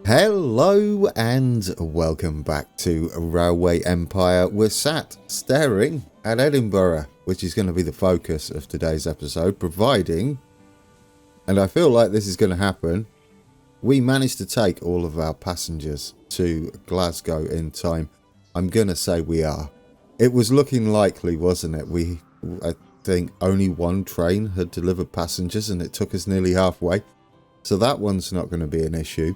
Hello and welcome back to Railway Empire. We're sat staring at Edinburgh, which is going to be the focus of today's episode, providing, and I feel like this is going to happen, we managed to take all of our passengers to Glasgow in time. I'm going to say we are. It was looking likely, wasn't it? I think only one train had delivered passengers and it took us nearly halfway. So that one's not going to be an issue.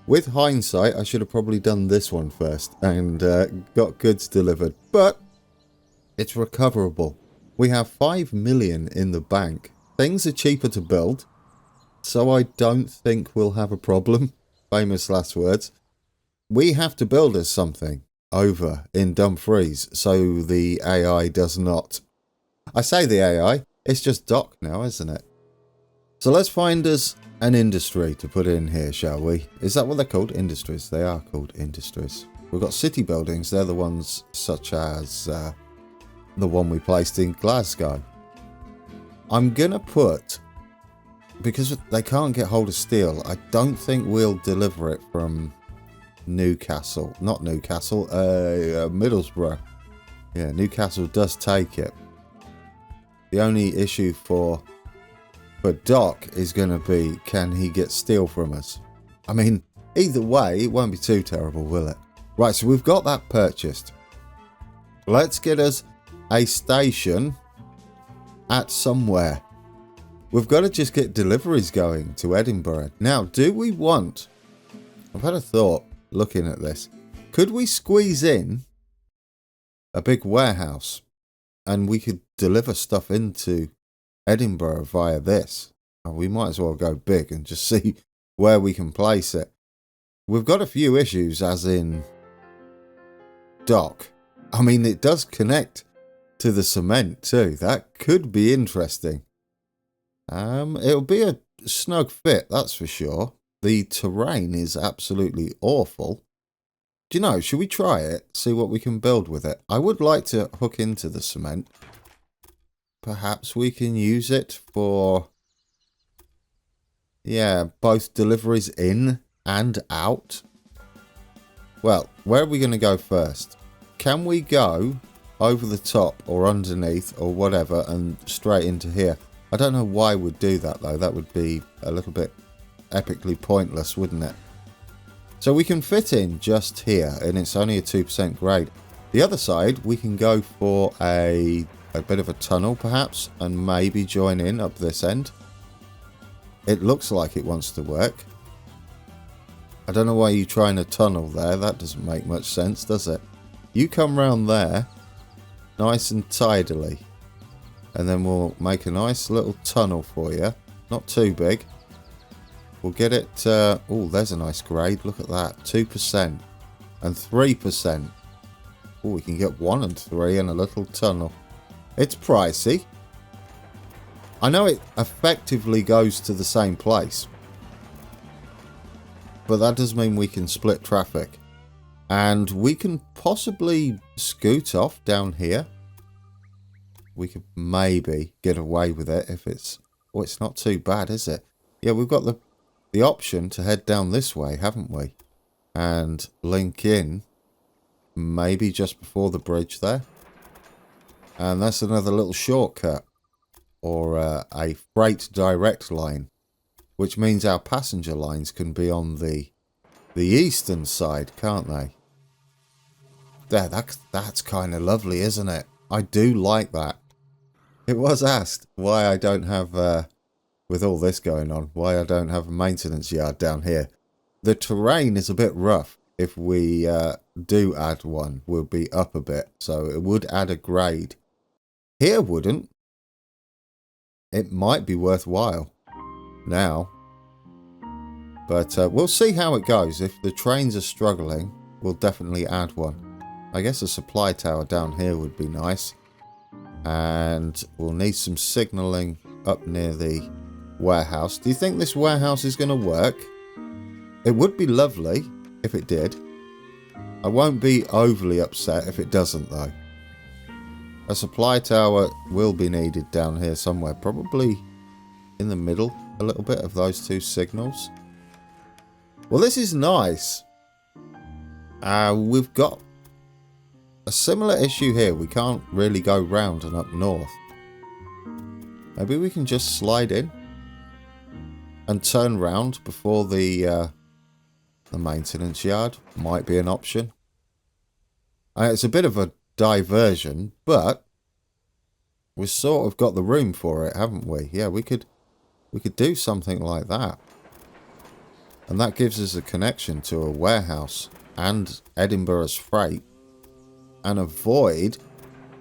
With hindsight, I should have probably done this one first and got goods delivered. But it's recoverable. We have 5 million in the bank. Things are cheaper to build, so I don't think we'll have a problem. Famous last words. We have to build us something over in Dumfries so the AI does not. I say the AI, it's just Doc now, isn't it? So let's find us an industry to put in here, shall we? Is that what they're called? Industries. They are called industries. We've got city buildings. They're the ones such as the one we placed in Glasgow. I'm going to put, because they can't get hold of steel, I don't think we'll deliver it from Newcastle. Not Newcastle, Middlesbrough. Yeah, Newcastle does take it. The only issue for Doc is going to be, can he get steel from us? I mean, either way, it won't be too terrible, will it? Right, so we've got that purchased. Let's get us a station at somewhere. We've got to just get deliveries going to Edinburgh. Now, do we want... I've had a thought looking at this. Could we squeeze in a big warehouse and we could deliver stuff into Edinburgh via this? We might as well go big and just see where we can place it. We've got a few issues, as in Dock. I mean, it does connect to the cement too. That could be interesting. It'll be a snug fit, that's for sure. The terrain is absolutely awful. Do you know, should we try it? See what we can build with it. I would like to hook into the cement. Perhaps we can use it for, yeah, both deliveries in and out. Well, where are we going to go first? Can we go over the top or underneath or whatever and straight into here? I don't know why we'd do that though. That would be a little bit epically pointless, wouldn't it? So we can fit in just here and it's only a 2% grade. The other side, we can go for a bit of a tunnel perhaps and maybe join in up this end. It looks like it wants to work. I don't know why you're trying a tunnel there. That doesn't make much sense, does it? You come round there nice and tidily and then we'll make a nice little tunnel for you. Not too big. We'll get it, oh, there's a nice grade. Look at that, 2% and 3%. Oh, we can get 1 and 3 in a little tunnel. It's pricey. I know it effectively goes to the same place. But that does mean we can split traffic. And we can possibly scoot off down here. We could maybe get away with it if it's... Oh, it's not too bad, is it? Yeah, we've got the option to head down this way, haven't we? And link in maybe just before the bridge there. And that's another little shortcut, or a freight direct line, which means our passenger lines can be on the eastern side, can't they? There, that's kind of lovely, isn't it? I do like that. It was asked why I don't have, with all this going on, why I don't have a maintenance yard down here. The terrain is a bit rough. If we do add one, we'll be up a bit, so it would add a grade. Here wouldn't. It might be worthwhile now. But we'll see how it goes. If the trains are struggling, we'll definitely add one. I guess a supply tower down here would be nice. And we'll need some signalling up near the warehouse. Do you think this warehouse is going to work? It would be lovely if it did. I won't be overly upset if it doesn't though. A supply tower will be needed down here somewhere, probably in the middle a little bit of those two signals. Well, this is nice. We've got a similar issue here. We can't really go round and up north. Maybe we can just slide in and turn round before the maintenance yard. Might be an option. It's a bit of a diversion, but we've sort of got the room for it, haven't we? Yeah, we could do something like that. And that gives us a connection to a warehouse and Edinburgh's freight and avoid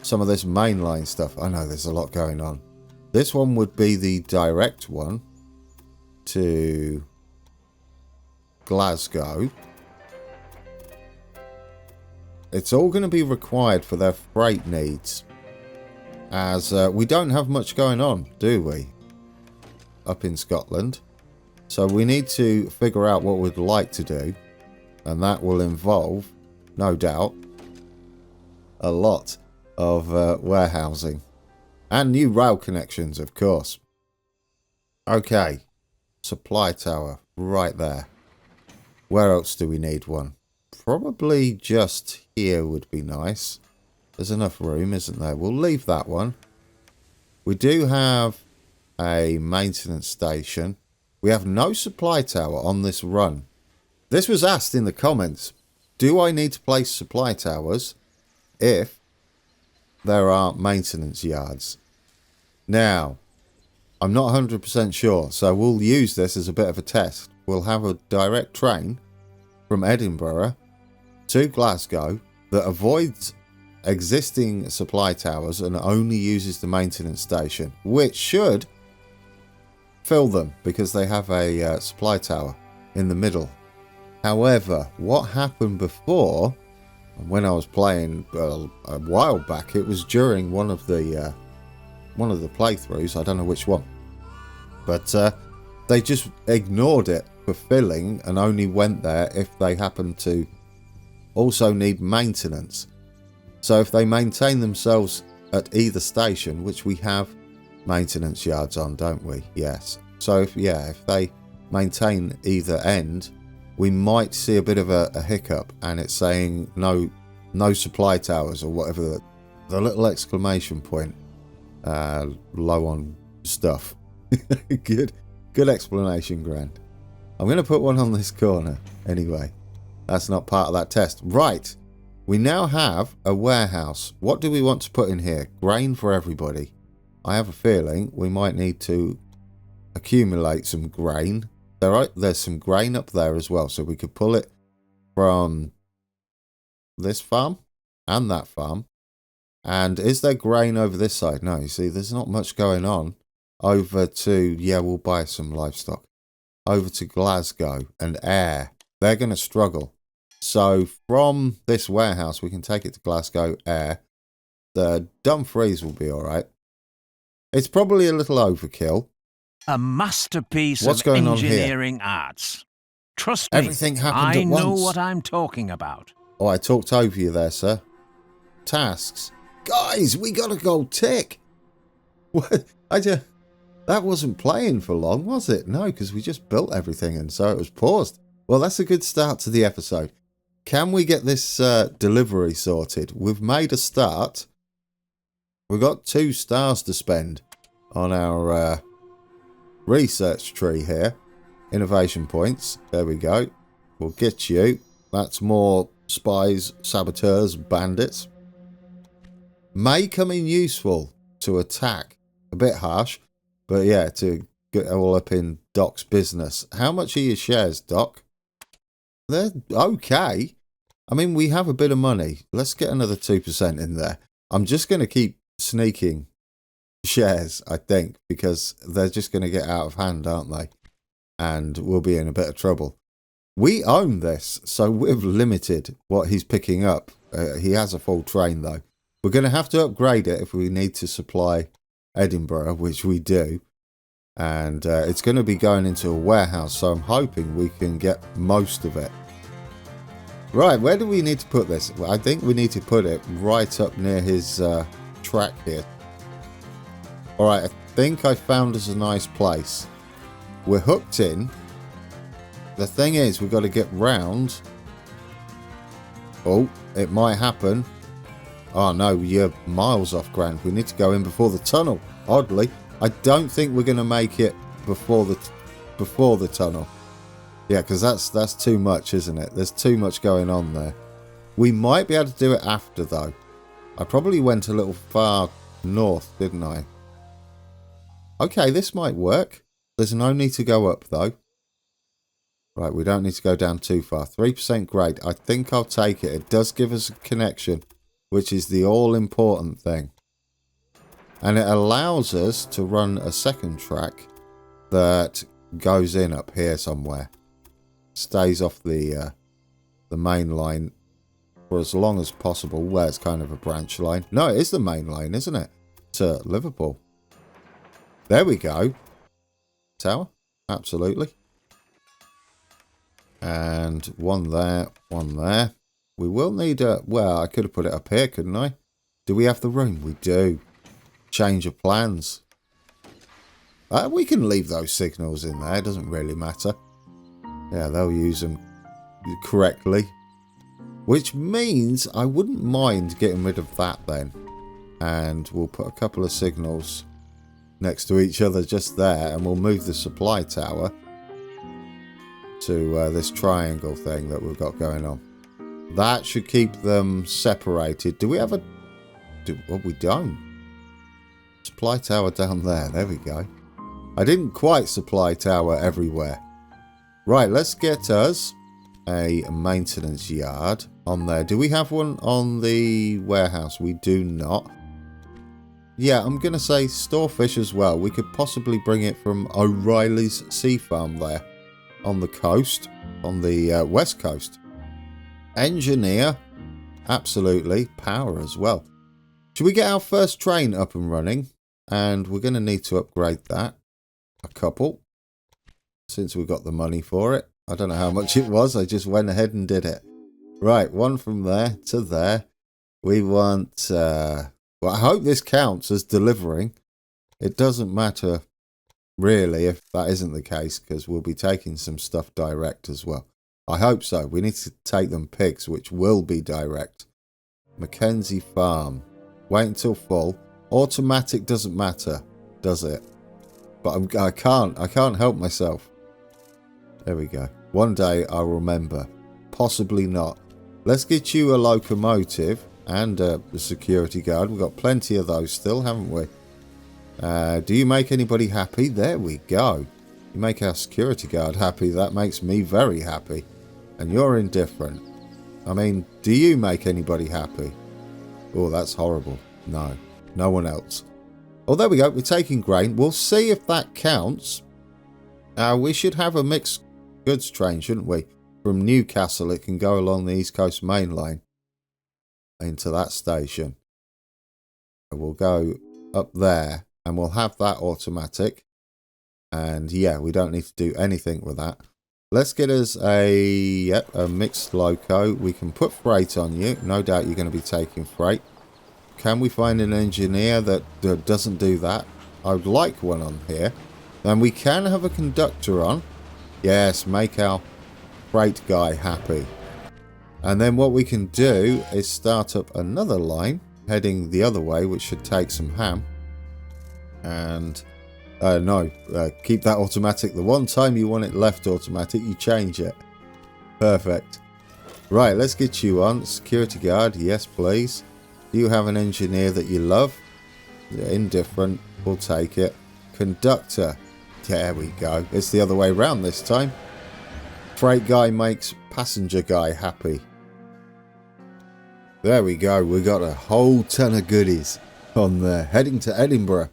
some of this mainline stuff. I know there's a lot going on. This one would be the direct one to Glasgow. It's all going to be required for their freight needs, as we don't have much going on, do we, up in Scotland? So we need to figure out what we'd like to do, and that will involve, no doubt, a lot of warehousing and new rail connections, of course. Okay, supply tower right there. Where else do we need one? Probably just here would be nice. There's enough room, isn't there? We'll leave that one. We do have a maintenance station. We have no supply tower on this run. This was asked in the comments. Do I need to place supply towers if there are maintenance yards? Now, I'm not 100% sure, so we'll use this as a bit of a test. We'll have a direct train from Edinburgh to Glasgow that avoids existing supply towers and only uses the maintenance station, which should fill them because they have a supply tower in the middle. However, what happened before, when I was playing a while back, it was during one of the playthroughs, I don't know which one, but they just ignored it for filling and only went there if they happened to also need maintenance. So if they maintain themselves at either station, which we have maintenance yards on, don't we? Yes. So if they maintain either end, we might see a bit of a hiccup, and it's saying no supply towers or whatever the little exclamation point low on stuff. Good explanation, Grant. I'm going to put one on this corner anyway. That's not part of that test. Right. We now have a warehouse. What do we want to put in here? Grain for everybody. I have a feeling we might need to accumulate some grain. There's some grain up there as well, so we could pull it from this farm and that farm. And is there grain over this side? No, you see, there's not much going on. Over to, we'll buy some livestock. Over to Glasgow and Ayr. They're going to struggle. So from this warehouse, we can take it to Glasgow, Ayr. The Dumfries will be all right. It's probably a little overkill. A masterpiece What's of going engineering arts. Trust me, everything happened at once. I know what I'm talking about. Oh, I talked over you there, sir. Tasks. Guys, we got a gold tick. What? That wasn't playing for long, was it? No, because we just built everything and so it was paused. Well, that's a good start to the episode. Can we get this delivery sorted? We've made a start. We've got 2 stars to spend on our research tree here. Innovation points. There we go. We'll get you. That's more spies, saboteurs, bandits. May come in useful to attack. A bit harsh. But yeah, to get all up in Doc's business. How much are your shares, Doc? They're okay. I mean, we have a bit of money. Let's get another 2% in there. I'm just going to keep sneaking shares, I think, because they're just going to get out of hand, aren't they? And we'll be in a bit of trouble. We own this, so we've limited what he's picking up. He has a full train, though. We're going to have to upgrade it if we need to supply Edinburgh, which we do. And it's going to be going into a warehouse, so I'm hoping we can get most of it. Right, where do we need to put this? Well, I think we need to put it right up near his track here. Alright, I think I found us a nice place. We're hooked in the thing is, we've got to get round. Oh, it might happen. Oh no, you're miles off ground. We need to go in before the tunnel. Oddly, I don't think we're going to make it before the tunnel. Yeah, because that's too much, isn't it? There's too much going on there. We might be able to do it after, though. I probably went a little far north, didn't I? Okay, this might work. There's no need to go up, though. Right, we don't need to go down too far. 3% grade. I think I'll take it. It does give us a connection, which is the all-important thing. And it allows us to run a second track that goes in up here somewhere. Stays off the main line for as long as possible, where it's kind of a branch line. No, it is the main line, isn't it? To Liverpool. There we go. Tower. Absolutely. And one there, one there. We will need a... Well, I could have put it up here, couldn't I? Do we have the room? We do. Change of plans. We can leave those signals in there. It doesn't really matter. Yeah, they'll use them correctly. Which means I wouldn't mind getting rid of that then. And we'll put a couple of signals next to each other just there. And we'll move the supply tower to this triangle thing that we've got going on. That should keep them separated. Do we have a... Well, we don't. Supply tower down there. There we go. I didn't quite supply tower everywhere. Right, let's get us a maintenance yard on there. Do we have one on the warehouse? We do not. Yeah, I'm going to say storefish as well. We could possibly bring it from O'Reilly's Sea Farm there on the coast, on the west coast. Engineer, absolutely. Power as well. Should we get our first train up and running? And we're going to need to upgrade that. A couple. Since we've got the money for it. I don't know how much it was. I just went ahead and did it. Right, one from there to there. We want... well, I hope this counts as delivering. It doesn't matter, really, if that isn't the case. Because we'll be taking some stuff direct as well. I hope so. We need to take them pigs, which will be direct. Mackenzie Farm. Wait until full. Automatic doesn't matter, does it? But I can't help myself. There we go. One day I'll remember. Possibly not. Let's get you a locomotive and a security guard. We've got plenty of those still, haven't we? Do you make anybody happy? There we go. You make our security guard happy. That makes me very happy. And you're indifferent. I mean, do you make anybody happy? Oh, that's horrible. No. No one else. Oh, there we go. We're taking grain. We'll see if that counts. We should have a mixed goods train, shouldn't we? From Newcastle, it can go along the East Coast Main Line into that station. We'll go up there and we'll have that automatic. And yeah, we don't need to do anything with that. Let's get us a mixed loco. We can put freight on you. No doubt you're going to be taking freight. Can we find an engineer that doesn't do that? I would like one on here. And we can have a conductor on. Yes, make our freight guy happy. And then what we can do is start up another line heading the other way, which should take some ham. And keep that automatic. The one time you want it left automatic, you change it. Perfect. Right, let's get you on. Security guard, yes please. Do you have an engineer that you love? Yeah, indifferent, we'll take it. Conductor, there we go. It's the other way around this time. Freight guy makes passenger guy happy. There we go, we got a whole ton of goodies on there. Heading to Edinburgh.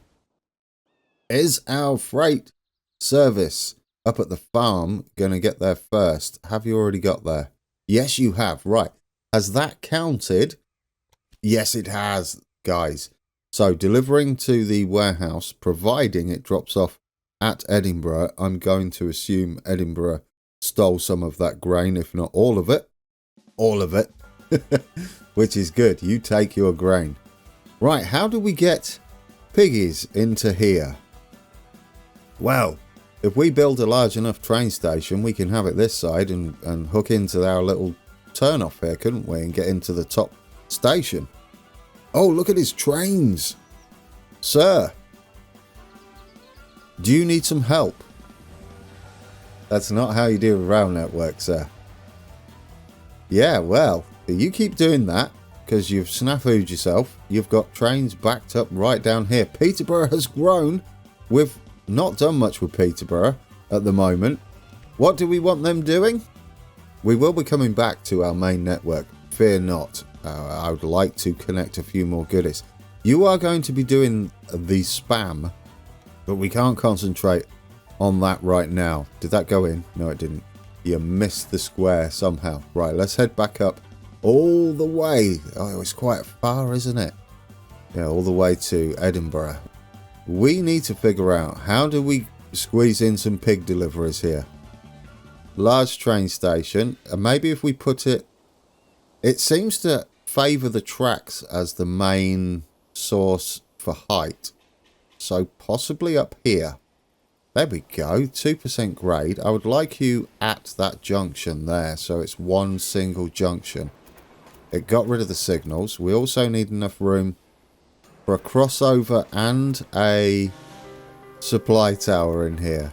Is our freight service up at the farm going to get there first? Have you already got there? Yes, you have. Right. Has that counted? Yes, it has, guys. So delivering to the warehouse, providing it drops off at Edinburgh. I'm going to assume Edinburgh stole some of that grain, if not all of it. All of it. Which is good. You take your grain. Right, how do we get piggies into here? Well, If we build a large enough train station, we can have it this side and hook into our little turn-off here, couldn't we? And get into the top station. Oh, look at his trains. Sir, do you need some help? That's not how you do a rail network, sir. Yeah, well, you keep doing that because you've snafu'd yourself. You've got trains backed up right down here. Peterborough has grown. We've not done much with Peterborough at the moment. What do we want them doing? We will be coming back to our main network. Fear not. I would like to connect a few more goodies. You are going to be doing the spam, but we can't concentrate on that right now. Did that go in? No, it didn't. You missed the square somehow. Right, let's head back up all the way. Oh, it's quite far, isn't it? Yeah, all the way to Edinburgh. We need to figure out how do we squeeze in some pig deliveries here. Large train station. And maybe if we put it... It seems to favour the tracks as the main source for height. So possibly up here. There we go. 2% grade. I would like you at that junction there. So it's one single junction. It got rid of the signals. We also need enough room for a crossover and a supply tower in here,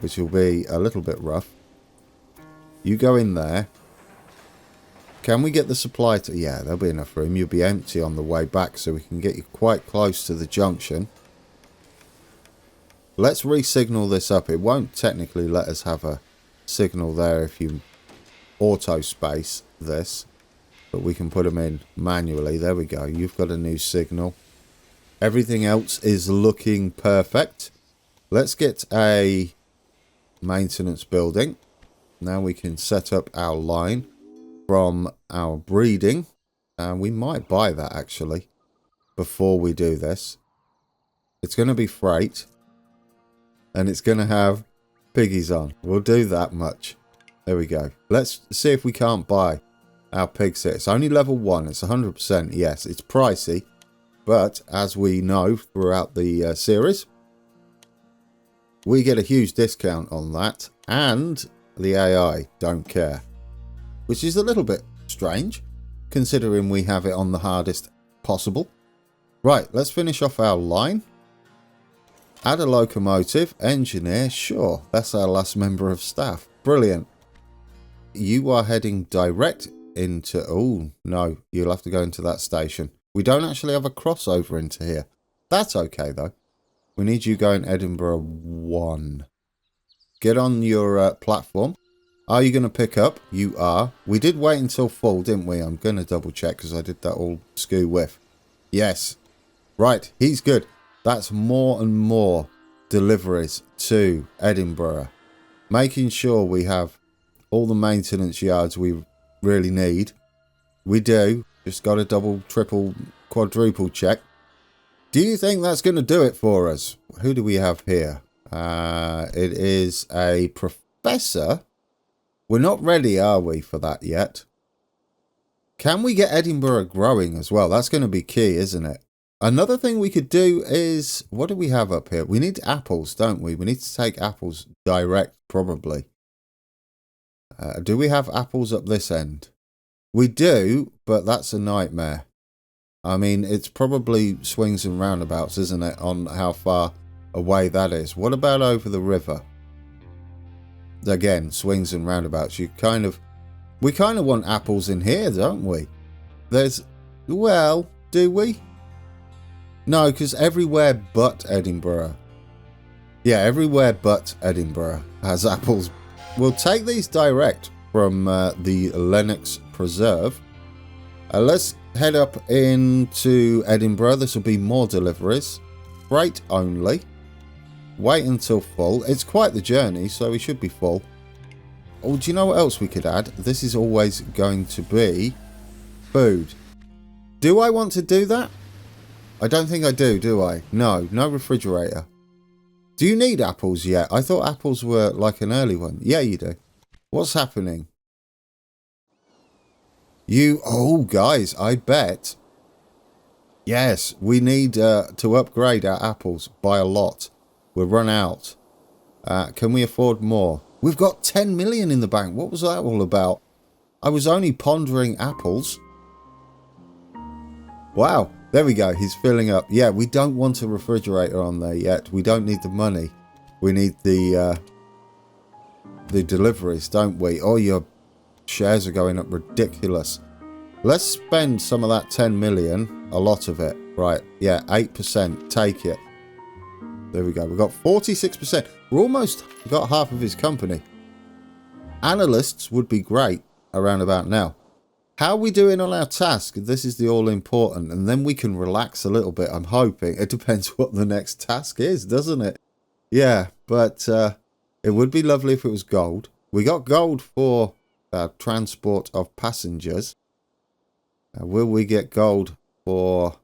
which will be a little bit rough. You go in there. Can we get the supply to... Yeah, there'll be enough room. You'll be empty on the way back, so we can get you quite close to the junction. Let's re-signal this up. It won't technically let us have a signal there if you auto-space this. But we can put them in manually. There we go. You've got a new signal. Everything else is looking perfect. Let's get a maintenance building. Now we can set up our line from our breeding. And we might buy that actually before we do this. It's going to be freight. And it's going to have piggies on. We'll do that much. There we go. Let's see if we can't buy our pig set. It's only level 1. It's 100%. Yes, it's pricey. But as we know throughout the series, we get a huge discount on that. And the AI don't care. Which is a little bit strange, considering we have it on the hardest possible. Right, let's finish off our line. Add a locomotive. Engineer. Sure, that's our last member of staff. Brilliant. You are heading direct into... Oh, no. You'll have to go into that station. We don't actually have a crossover into here. That's okay, though. We need you going Edinburgh 1. Get on your platform. Are you going to pick up? You are. We did wait until full, didn't we? I'm going to double check because I did that all skew with. Yes. Right. He's good. That's more and more deliveries to Edinburgh. Making sure we have all the maintenance yards we really need. We do. Just got to double, triple, quadruple check. Do you think that's going to do it for us? Who do we have here? It is a professor. We're not ready, are we, for that yet? Can we get Edinburgh growing as well? That's going to be key, isn't it? Another thing we could do is... What do we have up here? We need apples, don't we? We need to take apples direct, probably. Do we have apples up this end? We do, but that's a nightmare. I mean, it's probably swings and roundabouts, isn't it, on how far away that is. What about over the river? Again, swings and roundabouts. We kind of want apples in here, don't we? Well, do we? No, because everywhere but Edinburgh. Yeah, everywhere but Edinburgh has apples. We'll take these direct from the Lennox Preserve. Let's head up into Edinburgh. This will be more deliveries. Freight only. Wait until full. It's quite the journey, so we should be full. Oh, do you know what else we could add? This is always going to be food. Do I want to do that? I don't think I do I? No refrigerator. Do you need apples yet? I thought apples were like an early one. Yeah, you do. What's happening? Oh, guys, I bet. Yes, we need to upgrade our apples by a lot. We'll run out. Can we afford more? We've got 10 million in the bank. What was that all about? I was only pondering apples. Wow. There we go. He's filling up. Yeah, we don't want a refrigerator on there yet. We don't need the money. We need the deliveries, don't we? Oh, your shares are going up ridiculous. Let's spend some of that 10 million. A lot of it. Right. Yeah, 8%. Take it. There we go. We've got 46%. We're almost got half of his company. Analysts would be great around about now. How are we doing on our task? This is the all important. And then we can relax a little bit, I'm hoping. It depends what the next task is, doesn't it? Yeah, but it would be lovely if it was gold. We got gold for transport of passengers. Will we get gold for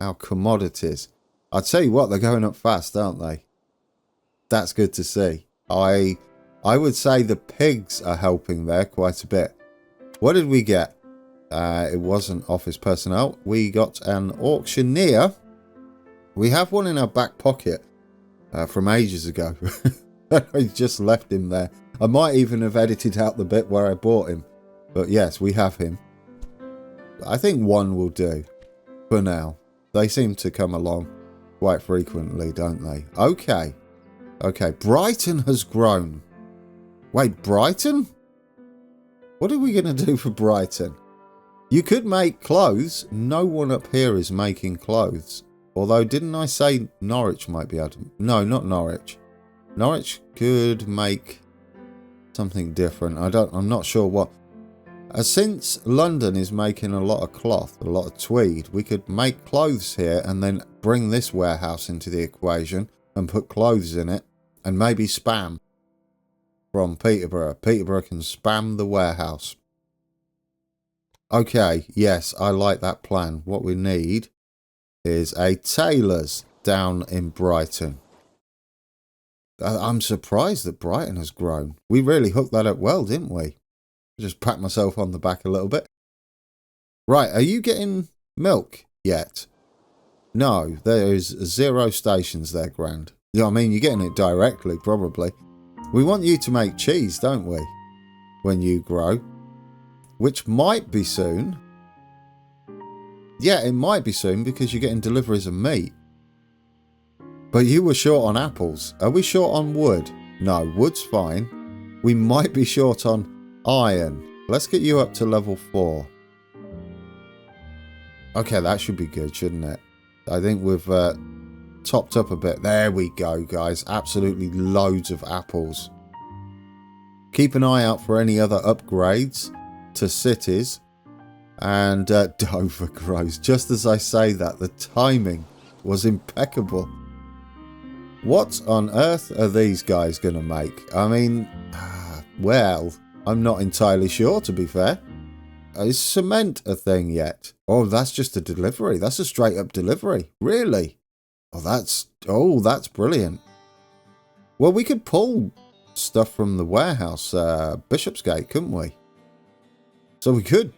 our commodities? I'll tell you what, they're going up fast, aren't they? That's good to see. I would say the pigs are helping there quite a bit. What did we get? It wasn't office personnel. We got an auctioneer. We have one in our back pocket from ages ago. I just left him there. I might even have edited out the bit where I bought him. But yes, we have him. I think one will do for now. They seem to come along quite frequently, don't they? Okay. Okay, Brighton has grown. Wait, Brighton? What are we going to do for Brighton? You could make clothes. No one up here is making clothes. Although, didn't I say Norwich might be able to... No, not Norwich. Norwich could make something different. I'm not sure what. Since London is making a lot of cloth, a lot of tweed, we could make clothes here and then bring this warehouse into the equation and put clothes in it and maybe spam from Peterborough. Peterborough can spam the warehouse. Okay, yes, I like that plan. What we need is a tailor's down in Brighton. I'm surprised that Brighton has grown. We really hooked that up well, didn't we? Just pat myself on the back a little bit. Right, are you getting milk yet? No, there's 0 stations there, Grand. You know what I mean? You're getting it directly, probably. We want you to make cheese, don't we? When you grow. Which might be soon. Yeah, it might be soon because you're getting deliveries of meat. But you were short on apples. Are we short on wood? No, wood's fine. We might be short on iron. Let's get you up to level 4. Okay, that should be good, shouldn't it? I think we've topped up a bit. There we go, guys. Absolutely loads of apples. Keep an eye out for any other upgrades to cities. And Dover grows. Just as I say that, the timing was impeccable. What on earth are these guys going to make? I mean, well, I'm not entirely sure, to be fair. Is cement a thing yet? Oh, that's just a delivery. That's a straight up delivery. Really? Oh, that's brilliant. Well, we could pull stuff from the warehouse, Bishopsgate, couldn't we? So we could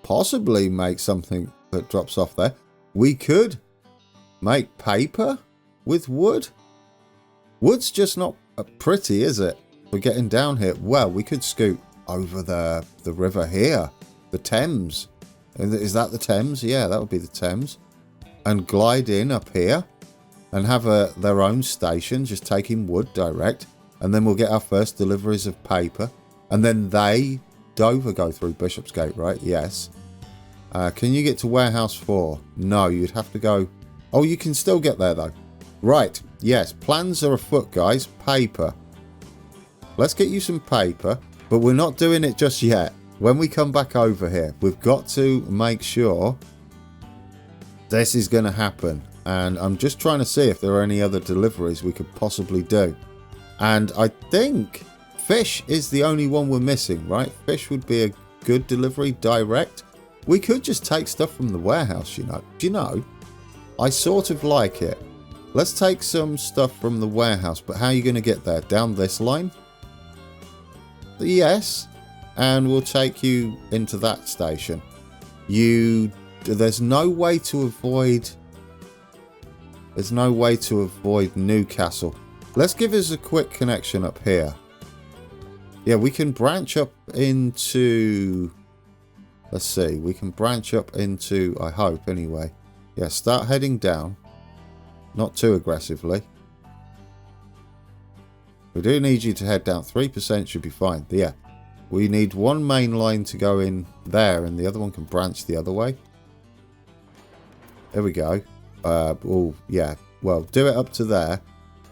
possibly make something that drops off there. We could make paper with wood. Wood's just not pretty, is it? We're getting down here. Well, we could scoot over the river here. The Thames. Is that the Thames? Yeah, that would be the Thames. And glide in up here. And have their own station. Just taking wood direct. And then we'll get our first deliveries of paper. And then Dover go through Bishopsgate, right? Yes. Can you get to Warehouse 4? No, you'd have to go... Oh, you can still get there, though. Right. Yes, plans are afoot, guys. Paper. Let's get you some paper. But we're not doing it just yet. When we come back over here, we've got to make sure this is going to happen. And I'm just trying to see if there are any other deliveries we could possibly do. And I think fish is the only one we're missing, right? Fish would be a good delivery direct. We could just take stuff from the warehouse, you know. Do you know? I sort of like it. Let's take some stuff from the warehouse. But how are you going to get there? Down this line? Yes. And we'll take you into that station. There's no way to avoid... There's no way to avoid Newcastle. Let's give us a quick connection up here. Yeah, we can branch up into... Let's see. We can branch up into... I hope, anyway. Yeah, start heading down. Not too aggressively. We do need you to head down. 3% should be fine. Yeah. We need one main line to go in there, and the other one can branch the other way. There we go. Oh, yeah. Well, do it up to there,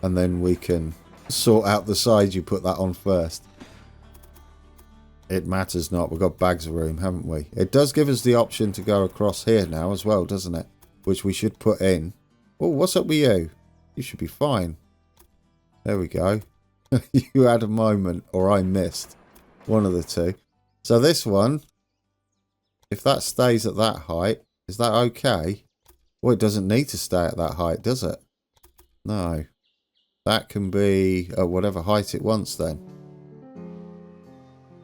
and then we can sort out the side you put that on first. It matters not. We've got bags of room, haven't we? It does give us the option to go across here now as well, doesn't it? Which we should put in. Oh, what's up with you? You should be fine. There we go. You had a moment, or I missed. One of the two. So this one, if that stays at that height, is that okay? Well, it doesn't need to stay at that height, does it? No. That can be at whatever height it wants then.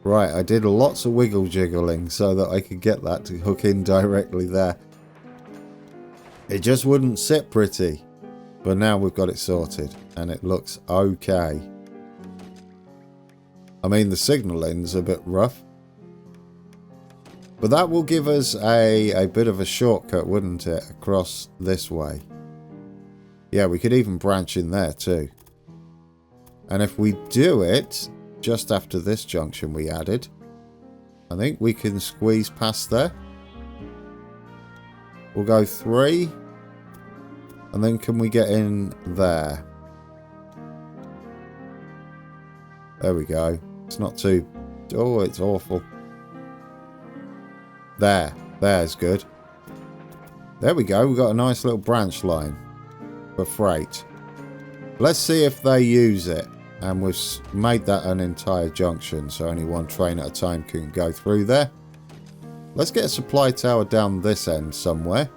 Right, I did lots of wiggle jiggling so that I could get that to hook in directly there. It just wouldn't sit pretty. But now we've got it sorted and it looks okay. I mean, the signalling's a bit rough. But that will give us a bit of a shortcut, wouldn't it, across this way. Yeah, we could even branch in there too. And if we do it just after this junction we added, I think we can squeeze past there. We'll go 3. And then can we get in there? There we go. It's not too... Oh, it's awful. There's good. There we go. We've got a nice little branch line for freight. Let's see if they use it. And we've made that an entire junction, so only one train at a time can go through there. Let's get a supply tower down this end somewhere.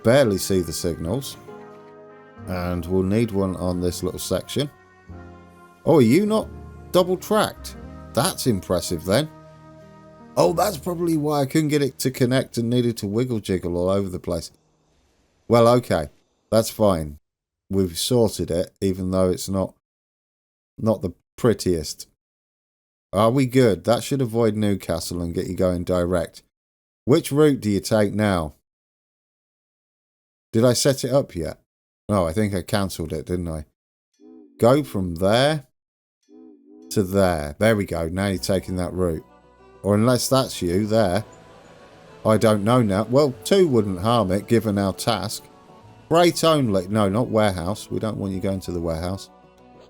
Barely see the signals. And we'll need one on this little section. Oh, are you not double tracked? That's impressive then. Oh, that's probably why I couldn't get it to connect and needed to wiggle jiggle all over the place. Well, okay. That's fine. We've sorted it, even though it's not the prettiest. Are we good? That should avoid Newcastle and get you going direct. Which route do you take now? Did I set it up yet? Oh, I think I cancelled it, didn't I? Go from there to there. There we go. Now you're taking that route. Or unless that's you there. I don't know now. Well, 2 wouldn't harm it, given our task. Freight only. No, not warehouse. We don't want you going to the warehouse.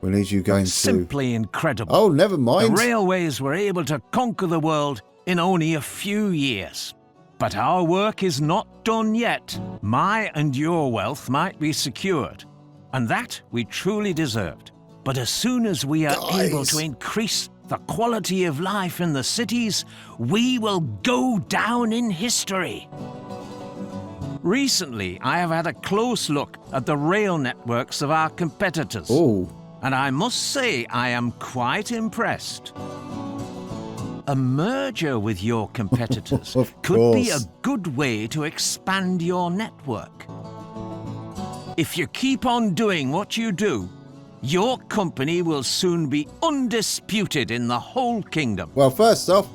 We need you going to... Simply incredible. Oh, never mind. The railways were able to conquer the world in only a few years. But our work is not done yet. My and your wealth might be secured, and that we truly deserved. But as soon as we are able to increase the quality of life in the cities, we will go down in history. Recently, I have had a close look at the rail networks of our competitors. Oh. And I must say I am quite impressed. A merger with your competitors could be a good way to expand your network. If you keep on doing what you do, your company will soon be undisputed in the whole kingdom. Well, first off,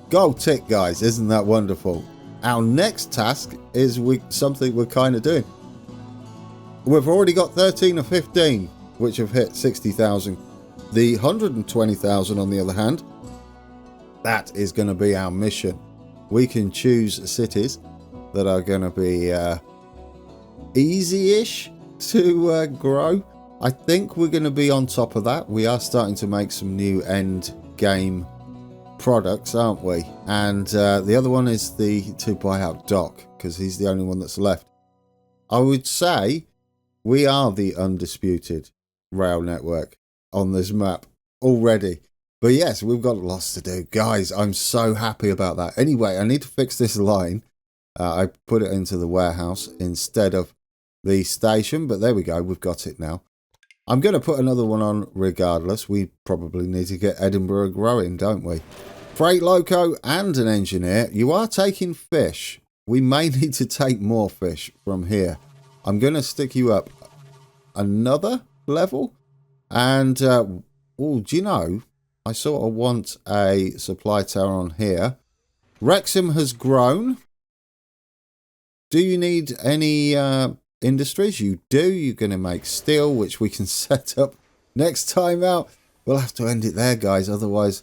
gold tick, guys. Isn't that wonderful? Our next task is something we're kind of doing. We've already got 13 or 15, which have hit 60,000. The 120,000, on the other hand, that is going to be our mission. We can choose cities that are going to be easy-ish to grow. I think we're going to be on top of that. We are starting to make some new end game products, aren't we? And the other one is to buy out Doc, because he's the only one that's left. I would say we are the undisputed rail network on this map already. But yes, we've got lots to do. Guys, I'm so happy about that. Anyway, I need to fix this line. I put it into the warehouse instead of the station, but there we go. We've got it now. I'm going to put another one on regardless. We probably need to get Edinburgh growing, don't we? Freight loco and an engineer. You are taking fish. We may need to take more fish from here. I'm going to stick you up another level And, do you know, I sort of want a supply tower on here. Wrexham has grown. Do you need any industries? You do. You're going to make steel, which we can set up next time out. We'll have to end it there, guys. Otherwise,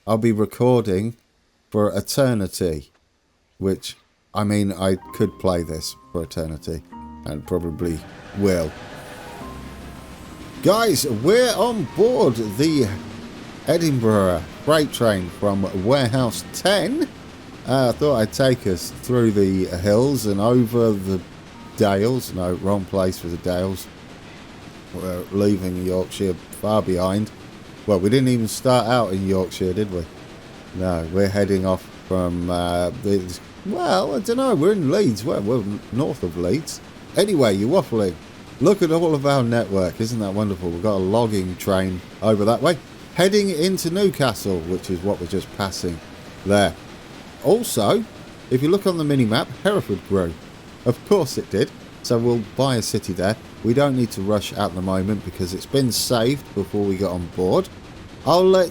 I'll be recording for eternity. Which, I mean, I could play this for eternity. And probably will. Guys, we're on board the Edinburgh freight train from Warehouse 10. I thought I'd take us through the hills and over the dales. No, wrong place for the dales. We're leaving Yorkshire far behind. Well, we didn't even start out in Yorkshire, did we? No, we're heading off from well, I don't know. We're in Leeds. Well, we're north of Leeds. Anyway, you're waffling. Look at all of our network. Isn't that wonderful? We've got a logging train over that way. Heading into Newcastle, which is what we're just passing there. Also, if you look on the mini-map, Hereford grew. Of course it did. So we'll buy a city there. We don't need to rush at the moment because it's been saved before we get on board. I'll let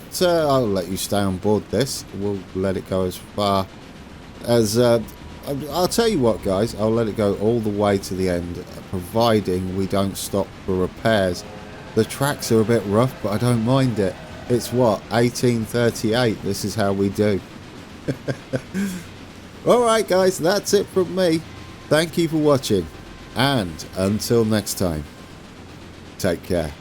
you stay on board this. We'll let it go as far as... I'll tell you what, guys. I'll let it go all the way to the end, providing we don't stop for repairs. The tracks are a bit rough, but I don't mind it. It's what, 1838. This is how we do. Alright guys, that's it from me. Thank you for watching, and until next time, take care.